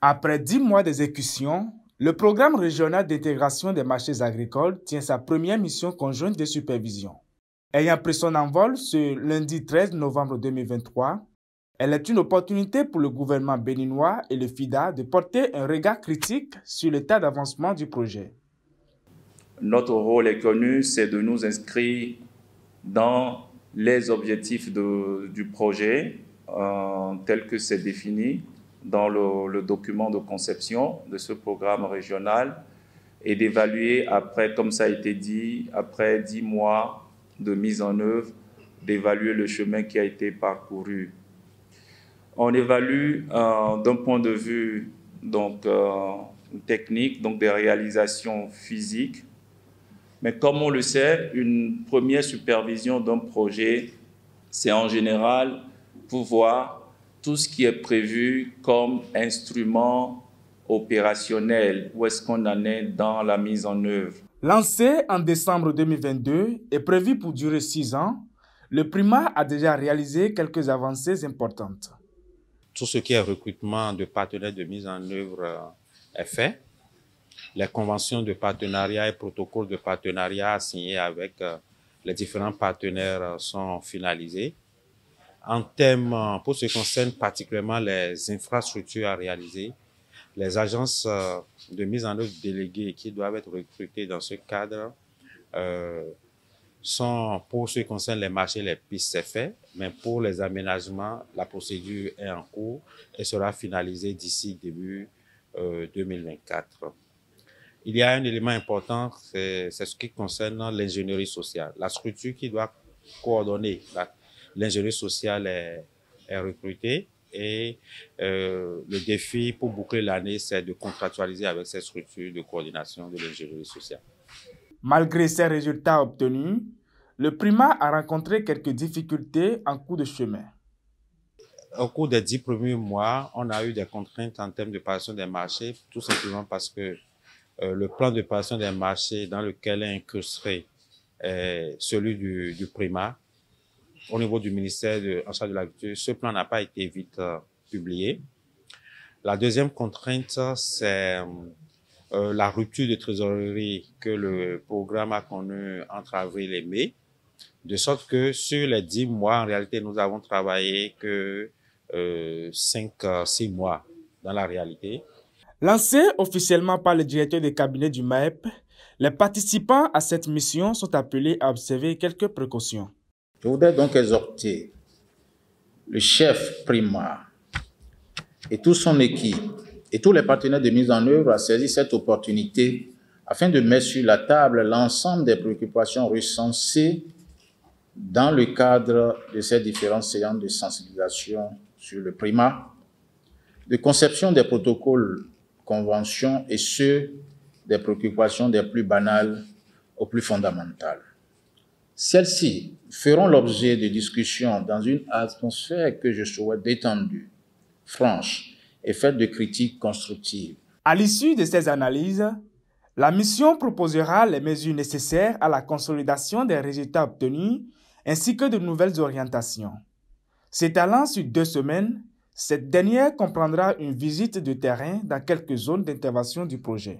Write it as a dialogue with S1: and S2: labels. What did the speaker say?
S1: Après 10 mois d'exécution, le programme régional d'intégration des marchés agricoles tient sa première mission conjointe de supervision. Ayant pris son envol ce lundi 13 novembre 2023, elle est une opportunité pour le gouvernement béninois et le FIDA de porter un regard critique sur l'état d'avancement du projet.
S2: Notre rôle est connu, c'est de nous inscrire dans les objectifs du projet tel que c'est défini dans le document de conception de ce programme régional et d'évaluer après, comme ça a été dit, après 10 mois de mise en œuvre, d'évaluer le chemin qui a été parcouru. On évalue d'un point de vue technique, donc des réalisations physiques. Mais comme on le sait, une première supervision d'un projet, c'est en général pour voir tout ce qui est prévu comme instrument opérationnel, où est-ce qu'on en est dans la mise en œuvre.
S1: Lancé en décembre 2022 et prévu pour durer 6 ans, le Prima a déjà réalisé quelques avancées importantes.
S3: Tout ce qui est recrutement de partenaires de mise en œuvre est fait. Les conventions de partenariat et protocoles de partenariat signés avec les différents partenaires sont finalisés. En termes, pour ce qui concerne particulièrement les infrastructures à réaliser, les agences de mise en œuvre déléguées qui doivent être recrutées dans ce cadre sont, pour ce qui concerne les marchés, les pistes, c'est fait, mais pour les aménagements, la procédure est en cours et sera finalisée d'ici début 2024. Il y a un élément important, c'est ce qui concerne l'ingénierie sociale. La structure qui doit coordonner l'ingénierie sociale est recrutée et le défi pour boucler l'année, c'est de contractualiser avec cette structure de coordination de l'ingénierie sociale.
S1: Malgré ces résultats obtenus, le Prima a rencontré quelques difficultés en cours de chemin.
S3: Au cours des 10 premiers mois, on a eu des contraintes en termes de préparation des marchés, tout simplement parce que le plan de préparation des marchés dans lequel est incrusté celui du Prima, au niveau du ministère en charge de l'agriculture, ce plan n'a pas été vite publié. La deuxième contrainte, c'est la rupture de trésorerie que le programme a connue entre avril et mai, de sorte que sur les 10 mois, en réalité, nous avons travaillé que 5-6 mois dans la réalité.
S1: Lancés officiellement par le directeur de cabinet du MAEP, les participants à cette mission sont appelés à observer quelques précautions.
S4: Je voudrais donc exhorter le chef Prima et toute son équipe et tous les partenaires de mise en œuvre à saisir cette opportunité afin de mettre sur la table l'ensemble des préoccupations recensées dans le cadre de ces différentes séances de sensibilisation sur le Prima, de conception des protocoles, conventions et ceux des préoccupations des plus banales aux plus fondamentales. Celles-ci feront l'objet de discussions dans une atmosphère que je souhaite détendue, franche et faite de critiques constructives.
S1: À l'issue de ces analyses, la mission proposera les mesures nécessaires à la consolidation des résultats obtenus ainsi que de nouvelles orientations. S'étalant sur 2 semaines, cette dernière comprendra une visite de terrain dans quelques zones d'intervention du projet.